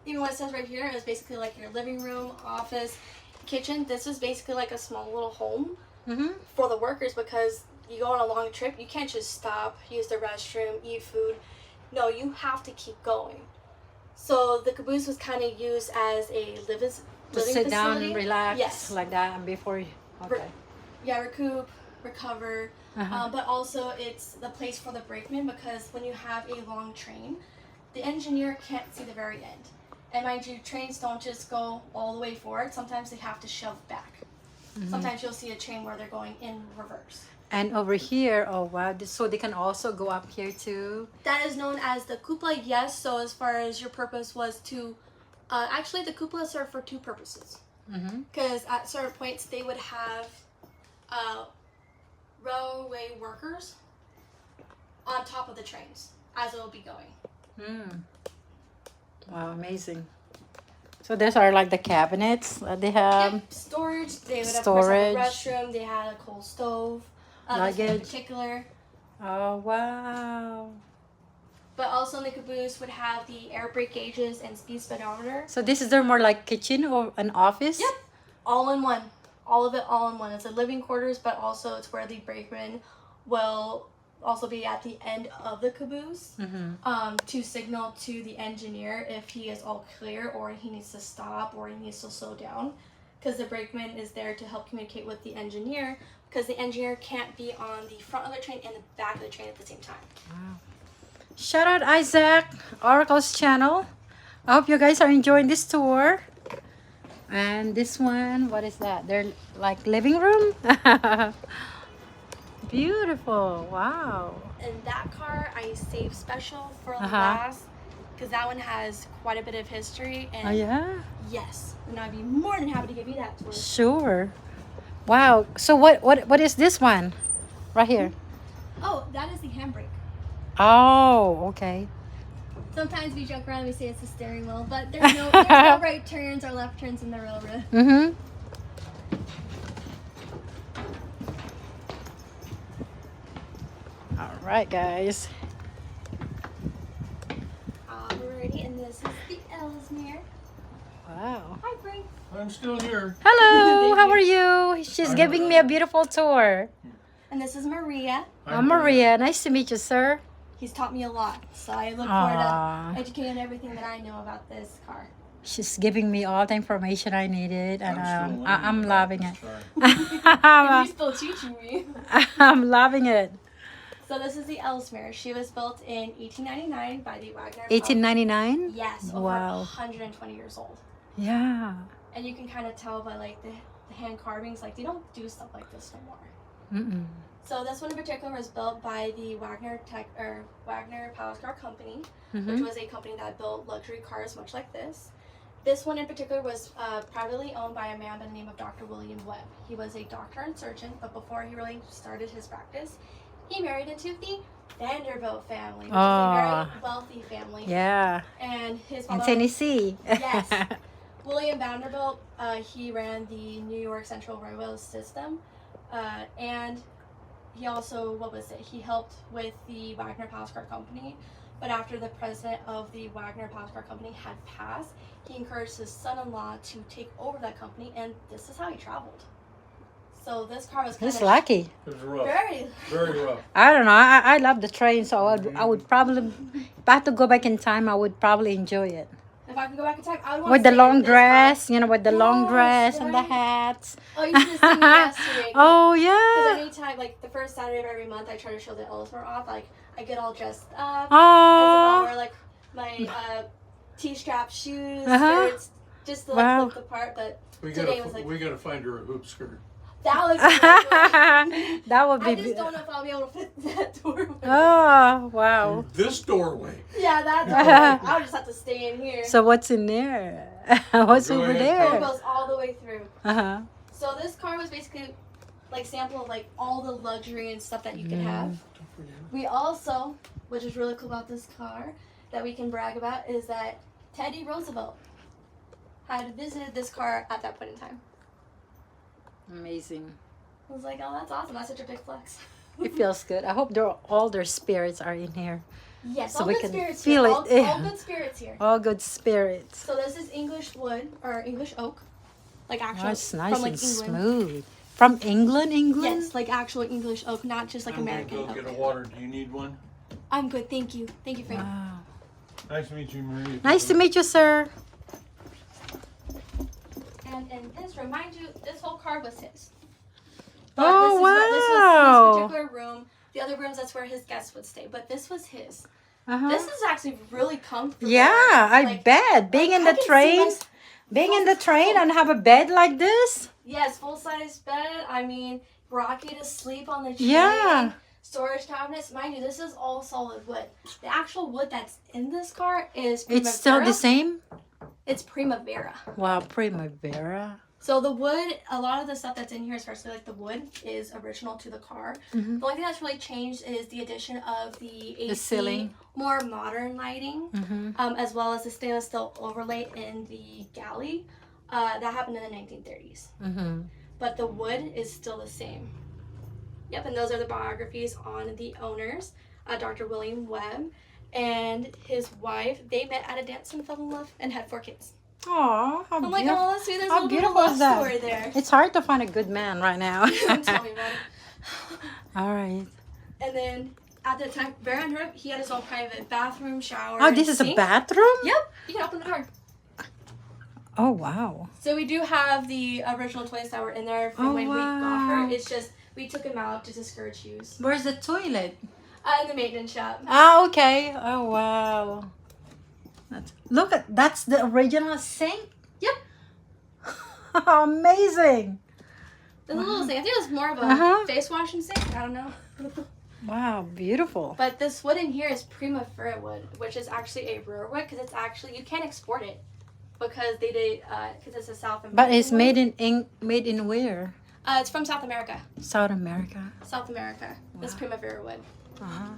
even what it says right here, is basically like your living room, office, kitchen. This is basically like a small little home Mm-hmm. for the workers because you go on a long trip, you can't just stop, use the restroom, eat food. No, you have to keep going. So the caboose was kind of used as a living To sit down facility. and relax Yes. like that, and before you. Okay. Yeah, recoup, recover, Uh-huh. but also it's the place for the brakeman because when you have a long train, the engineer can't see the very end. And mind you, trains don't just go all the way forward. Sometimes they have to shove back. Mm-hmm. Sometimes you'll see a train where they're going in reverse. And over here, oh wow! So they can also go up here too. That is known as the cupola, yes. So as far as your purpose was to, actually the cupola served for two purposes. Mm-hmm. Because at certain points they would have railway workers on top of the trains as it will be going. Mm. Wow, amazing. So these are like the cabinets that they have. Yep, storage. They would of course have a Storage. restroom. They had a coal stove. This one in Luggage. particular. Oh wow! But also in the caboose would have the air brake gauges and speed speedometer. So this is their more like kitchen or an office? Yep, all in one. All of it all in one. It's a living quarters, but also it's where the brakeman will also be at the end of the caboose to signal to the engineer if he is all clear or he needs to stop or he needs to slow down. Because the brakeman is there to help communicate with the engineer because the engineer can't be on the front of the train and the back of the train at the same time. Shout out Isaac, Oracle's channel. I hope you guys are enjoying this tour. And this one, what is that? They're like living room? Beautiful. Wow. And that car I saved special for Uh-huh. last because that one has quite a bit of history. And Oh yeah? yes, and I'd be more than happy to give you that tour. Sure. Wow. So what is this one? Right here. Oh, that is the handbrake. Oh, okay. Sometimes we joke around and we say it's the steering wheel, but there's no right turns or left turns in the railroad. Mm-hmm. All right, guys. Alrighty, and this is the Ellesmere. Wow. Hi, Frank. I'm still here. Hello, how are you? She's giving me a beautiful tour. And this is Maria. I'm Maria. Nice to meet you, sir. He's taught me a lot, so I look Aw. forward to educating everything that I know about this car. She's giving me all the information I needed, and still I'm learning loving about it. this car. And you're still teaching me. I'm loving it. So this is the Ellesmere. She was built in 1899 by the Wagner. 1899? Yes, over Wow. 120 years old. Yeah. And you can kind of tell by like the hand carvings, like they don't do stuff like this no more. Mm-mm. So this one in particular was built by the Wagner Palace Car Company, which Mm-hmm. was a company that built luxury cars much like this. This one in particular was privately owned by a man by the name of Dr. William Webb. He was a doctor and surgeon, but before he really started his practice, he married into the Vanderbilt family, which is a very wealthy family. Yeah. And his In father, Tennessee. Yes. William Vanderbilt, he ran the New York Central Railroad system, and he also, he helped with the Wagner Palace Car Company. But after the president of the Wagner Palace Car Company had passed, he encouraged his son-in-law to take over that company, and this is how he traveled. So this car was kind He's of lucky. It was rough. very. Very rough. I don't know. I love the train, so I would probably, if I had to go back in time, I would probably enjoy it. If I could go back in time, I would want With to the stay in long this dress, you know, with the long Yes, dress and the right. hats. car. Oh, you should have seen me yesterday. Oh, Because yeah. anytime, like the first Saturday of every month, I try to show the Ellesmere off. Like I get all dressed up. Oh. I wear like my T-strap shoes, Uh-huh. skirts, just to like Wow. look the part. But We today was like gotta find her a hoop skirt. that was. Really That would I be. just don't know if I'll be able to fit that doorway. Oh, wow. This doorway. Yeah, that's. I'll just have to stay in here. So what's in there? What's Go over ahead. It there? goes all the way through. Uh-huh. So this car was basically like sample of like all the luxury and stuff that you could have. We also, which is really cool about this car that we can brag about, is that Teddy Roosevelt had visited this car at that point in time. Amazing. I was like, oh, that's awesome. That's such a big flex. It feels good. I hope all their spirits are in here. Yes, So all we good can spirits feel here. it. All good spirits here. All good spirits. So this is English wood or English oak, like actual Oh, it's nice from like and England. smooth. From England, England? Yes, like actual English oak, not just like I'm gonna American go get a oak. water. Do you need one? I'm good, thank you. Thank you, Frank. Wow. Nice to meet you, Marie. Nice to meet you, sir. And in this room, mind you, this whole car was his. Oh, this wow. was his particular room. The other rooms, that's where his guests would stay. But this was his. Uh-huh. This is actually really comfortable. Yeah, I Like, bet. Being like, in I the can see train, my- being in the train and have a bed like this. Yes, full-size bed. I mean, rock you to sleep on the train. Yeah. Storage cabinets. Mind you, this is all solid wood. The actual wood that's in this car is It's still the same? It's Primavera. Wow, Primavera. So the wood, a lot of the stuff that's in here, especially like the wood, is original to the car. Mhm. The only thing that's really changed is the addition of the AC, ceiling. more modern lighting, Mm-hmm. as well as the stainless steel overlay in the galley. That happened in the 1930s. Mm-hmm. But the wood is still the same. Yep, and those are the biographies on the owners, Dr. William Webb and his wife. They met at a dance and fell in love and had 4 kids. Aw, how I'm like, beautiful. oh, let's see, there's a How little bit of beautiful love is that? story there. It's hard to find a good man right now. Tell me about it. All right. And then at the time, Baron Herb, he had his own private bathroom, shower. Oh, and this is a sink. bathroom? Yep, you can open the door. Oh, wow. So we do have the original toilets that were in there from Oh, when we got wow. her. It's just we took them out to discourage use. Where's the toilet? In the maintenance shop. Oh, okay. Oh, wow. That's the original sink? Yep. Amazing. There's a little thing. I think it was more of a Uh-huh. face washing sink. I don't know. Wow, beautiful. But this wood in here is Primavera wood, which is actually a rare wood because it's actually, you can't export it because they did, because it's a South American But it's wood. made in where? It's from South America. South America. South America. This Primavera wood. Uh-huh.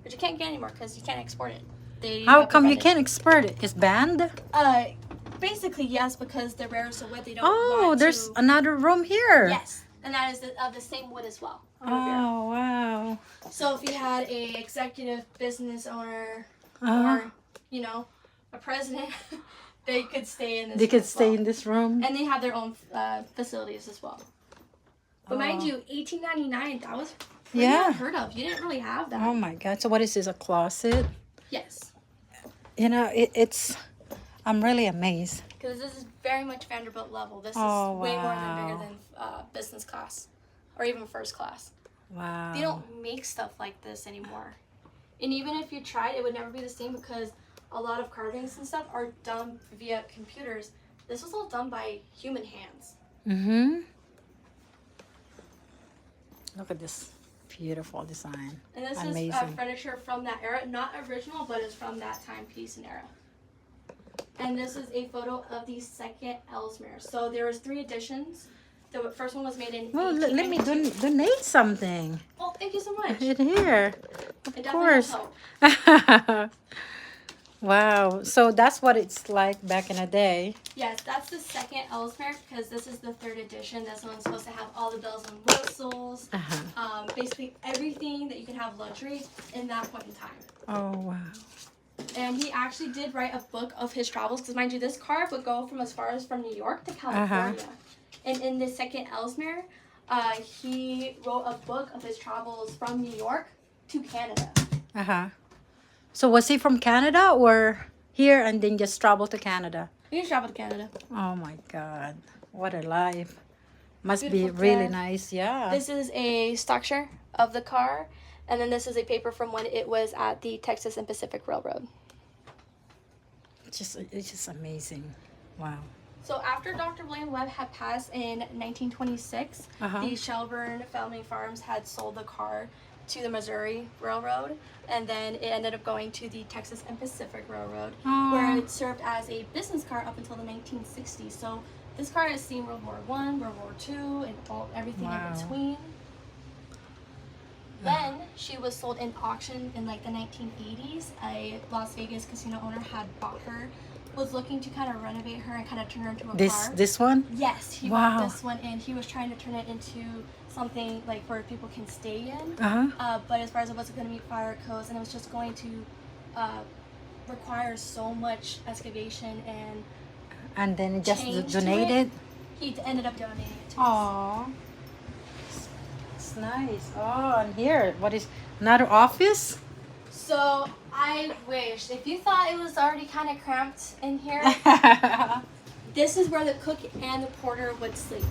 But you can't get anymore because you can't export it. they How come you prevent can't export it? It's banned? it. Basically, yes, because the rare so wood they don't Oh, want there's to. another room here. Yes, and that is of the same wood as well. Oh, wow. So if you had a executive business owner Uh-huh. or, you know, a president, they could stay in this. They could as stay well. in this room. And they have their own facilities as well. But mind Oh. you, 1899, that was pretty Yeah. unheard of. You didn't really have that. Oh my God. So what is this, a closet? Yes. You know, it's, I'm really amazed. Because this is very much Vanderbilt level. This Oh, is way more than wow. bigger than business class or even first class. Wow. They don't make stuff like this anymore. And even if you tried, it would never be the same because a lot of carvings and stuff are done via computers. This was all done by human hands. Mm-hmm. Look at this beautiful design. And this Amazing. is furniture from that era. Not original, but it's from that timepiece and era. And this is a photo of the second Ellesmere. So there was 3 editions. The first one was made in Well, let me 1892. donate something. Oh, thank you so much. In here. It Of definitely course. helped. Wow. So that's what it's like back in the day. Yes, that's the second Ellesmere because this is the 3rd edition. This one's supposed to have all the bells and whistles. Uh-huh. Basically everything that you can have luxury in that point in time. Oh, wow. And he actually did write a book of his travels because, mind you, this car would go from as far as from New York to California. And in the second Ellesmere, he wrote a book of his travels from New York to Canada. Uh-huh. So was he from Canada or here and then just traveled to Canada? He traveled to Canada. Oh my God. What a life. Must Beautiful be really car. nice. Yeah. This is a stock share of the car. And then this is a paper from when it was at the Texas and Pacific Railroad. It's just amazing. Wow. So after Dr. William Webb had passed in 1926, Uh-huh. the Shelburne Family Farms had sold the car to the Missouri Railroad, and then it ended up going to the Texas and Pacific Railroad, where it served as a business car up until the 1960s. So this car has seen World War I, World War II, and everything Wow. in between. Then she was sold in auction in like the 1980s. A Las Vegas casino owner had bought her, was looking to kind of renovate her and kind of turn her into a car. This one? Yes, he Wow. bought this one and he was trying to turn it into something like where people can stay in. Uh-huh. But as far as it wasn't going to meet fire codes and it was just going to require so much excavation and And then it just change to donated. he ended up donating it to us. Aww. It's nice. Oh, and here, what is another office? So I wish, if you thought it was already kind of cramped in here, this is where the cook and the porter would sleep.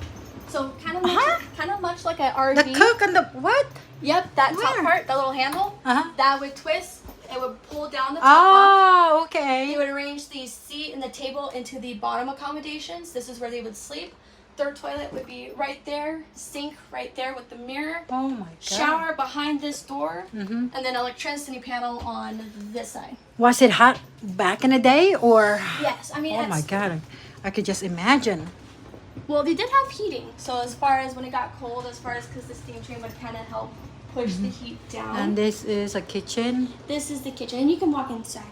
So kind of much like an RV. The cook and the what? Yep, that top Where? part, the little handle, Uh-huh. that would twist. It would pull down the top up. Oh, okay. They would arrange the seat and the table into the bottom accommodations. This is where they would sleep. Their toilet would be right there, sink right there with the mirror, Oh my God. shower behind this door, Mhm. and then electricity panel on this side. Was it hot back in the day or? Yes, I mean, Oh my God. I could just imagine. well, they did have heating. So as far as when it got cold, as far as because the steam train would kind of help push the heat down. And this is a kitchen. This is the kitchen, and you can walk inside.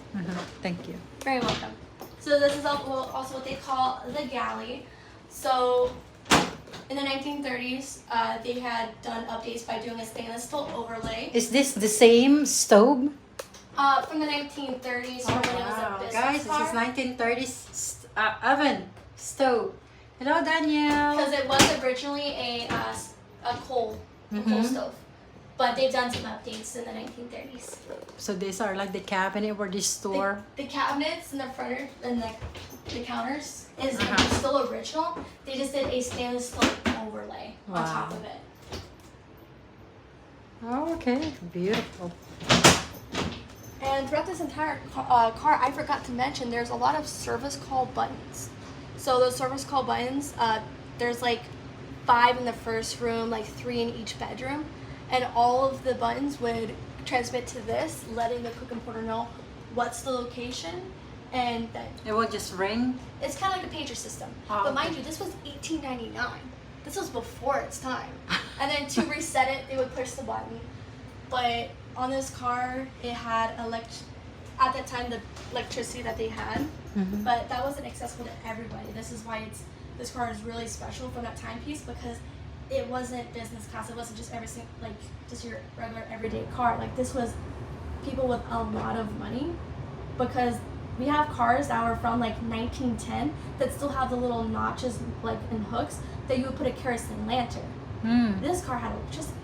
Thank you. Very welcome. So this is also what they call the galley. So in the 1930s, they had done updates by doing a stainless steel overlay. Is this the same stove? From the 1930s, from when it was a business Guys, car. this is 1930s oven stove. Hello, Danielle. Because it was originally a coal stove. But they've done some updates in the 1930s. So these are like the cabinet where they store. The cabinets and the furniture and the counters is still original. They just did a stainless steel overlay on top of it. Oh, okay. Beautiful. And throughout this entire car, I forgot to mention there's a lot of service call buttons. So those service call buttons, there's like 5 in the first room, like 3 in each bedroom. And all of the buttons would transmit to this, letting the cook and porter know what's the location. And that It will just ring. it's kind of like a pager system. Oh, But mind okay. you, this was 1899. This was before its time. And then to reset it, they would push the button. But on this car, it had at that time the electricity that they had, Mm-hmm. but that wasn't accessible to everybody. This is why this car is really special from that timepiece, because it wasn't business class. It wasn't just every single, like just your regular everyday car. Like this was people with a lot of money, because we have cars that were from like 1910 that still have the little notches like and hooks that you would put a kerosene lantern. This car had electricity.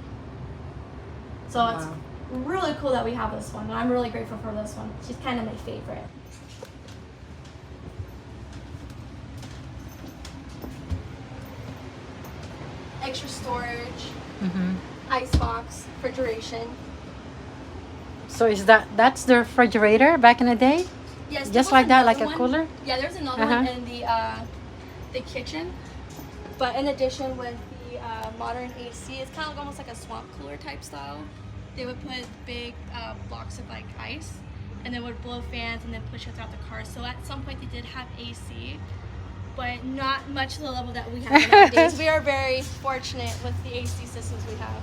So it's really cool that we have this one, and I'm really grateful for this one. She's kind of my favorite. Extra storage, ice box, refrigeration. So that's the refrigerator back in the day? Yes, there Just was like that, like a another cooler? Yeah, there's another one in the kitchen. But in addition, with the modern AC, it's kind of almost like a swamp cooler type style. They would put big blocks of like ice, and they would blow fans and then push it throughout the car. So at some point they did have AC, but not much to the level that we have nowadays. We are very fortunate with the AC systems we have.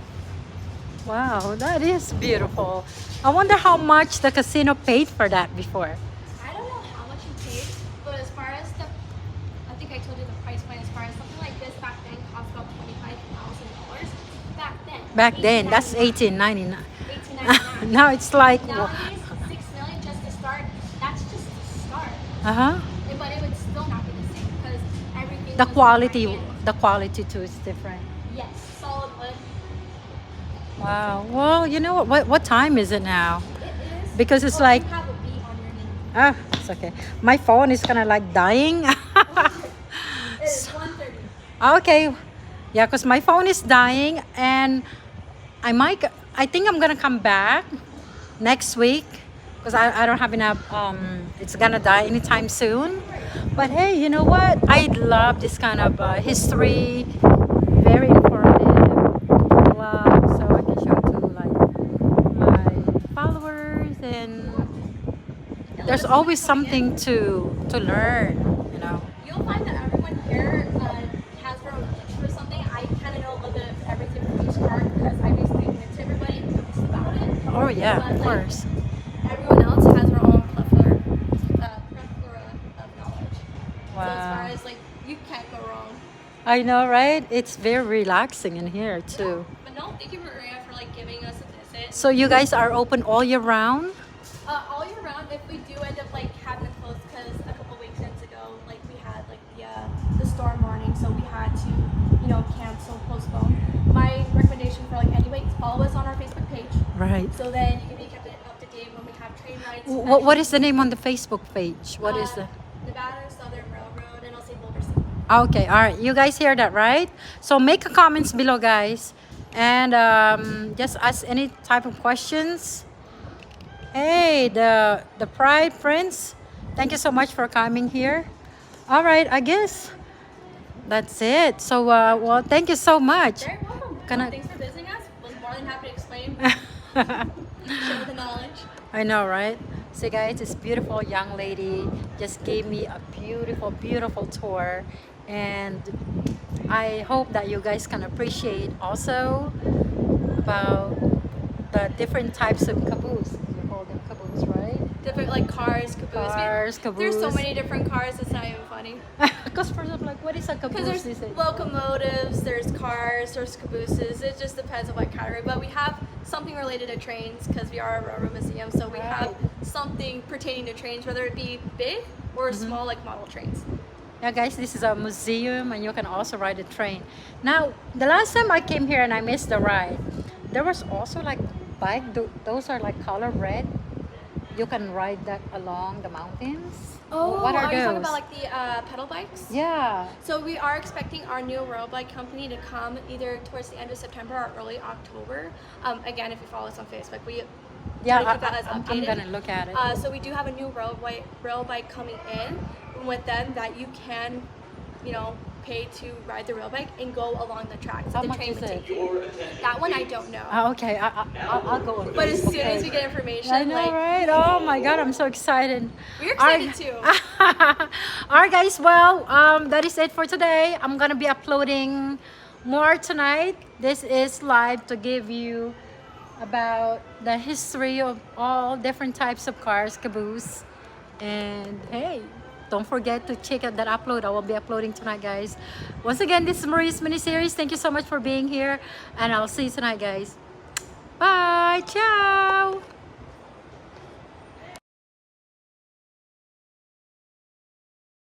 Wow, that is beautiful. I wonder how much the casino paid for that before. I don't know how much you paid, but as far as I think I told you the price point. As far as something like this back then cost about $25,000. Back then, That's 1899. $18.99. Now it's like Nowadays, $6 million just to start. That's just to start. But it would still not be the same because everything. The was quality, brand new. the quality too is different. Yes, solid wood. Wow. Well, you know what time is it now? It is. Because it's Oh, like you have a beat on your knee. it's okay. My phone is kind of like dying. It is 1:30. Okay. Yeah, because my phone is dying, and I think I'm gonna come back next week because I don't have enough. It's gonna die anytime soon. But hey, you know what? I love this kind of history, very informative vlog, so I can show it to like my followers, and there's always something to learn. You know. You'll find that everyone here has their own niche for something. I kind of know a little bit of everything from each card because I basically went to everybody and talked about it. Oh yeah, But, of course. Everyone else has their own plethora of knowledge. So as far Wow. as like, you can't go wrong. I know, right? It's very relaxing in here too. But no, thank you, Maria, for like giving us a visit. So you guys are open all year round? All year round, if we do end up like having to close, because a couple weekends ago, like we had like the storm warning, so we had to, cancel, postpone. My recommendation for like anyway is follow us on our Facebook page, Right. so then you can be kept up to date when we have train rides. What is the name on the Facebook page? What is the? Nevada Southern Railroad, and I'll say Boulder City. Okay, all right. You guys hear that, right? So make a comments below, guys, and just ask any type of questions. Hey, the Pride Prince, thank you so much for coming here. All right, I guess that's it. So, well, thank you so much. Very welcome. Can I- Thanks for visiting us. Was more than happy to explain, share the knowledge. I know, right? So, guys, this beautiful young lady just gave me a beautiful, beautiful tour, and I hope that you guys can appreciate also about the different types of caboose. You call them caboose, right? Different like cars, caboose. Cars, There's so caboose. many different cars. It's not even funny. Because first I'm like, what is a Because caboose? there's They say. locomotives, there's cars, there's cabooses. It just depends on what category. But we have something related to trains because we are a railroad museum. So we have something pertaining to trains, whether it be big or small, like model trains. Yeah, guys, this is a museum, and you can also ride a train. Now, the last time I came here and I missed the ride, there was also like bike. Those are like color red. You can ride that along the mountains. Oh, what are you talking those? about like the pedal bikes? Yeah. So we are expecting our new road bike company to come either towards the end of September or early October. Again, if you follow us on Facebook, we Yeah, try to keep that as I'm updated. gonna look at it. So we do have a new rail bike coming in with them that you can, pay to ride the rail bike and go along the tracks. How the much train is would it? take you. That one I don't know. Okay, I'll go. But as soon as Okay. we get information, I know, right? Oh my God, I'm so excited. we're excited too. All right, guys. Well, that is it for today. I'm gonna be uploading more tonight. This is live to give you about the history of all different types of cars, caboose. And hey, don't forget to check out that upload. I will be uploading tonight, guys. Once again, this is Marie's mini series. Thank you so much for being here, and I'll see you tonight, guys. Bye. Ciao.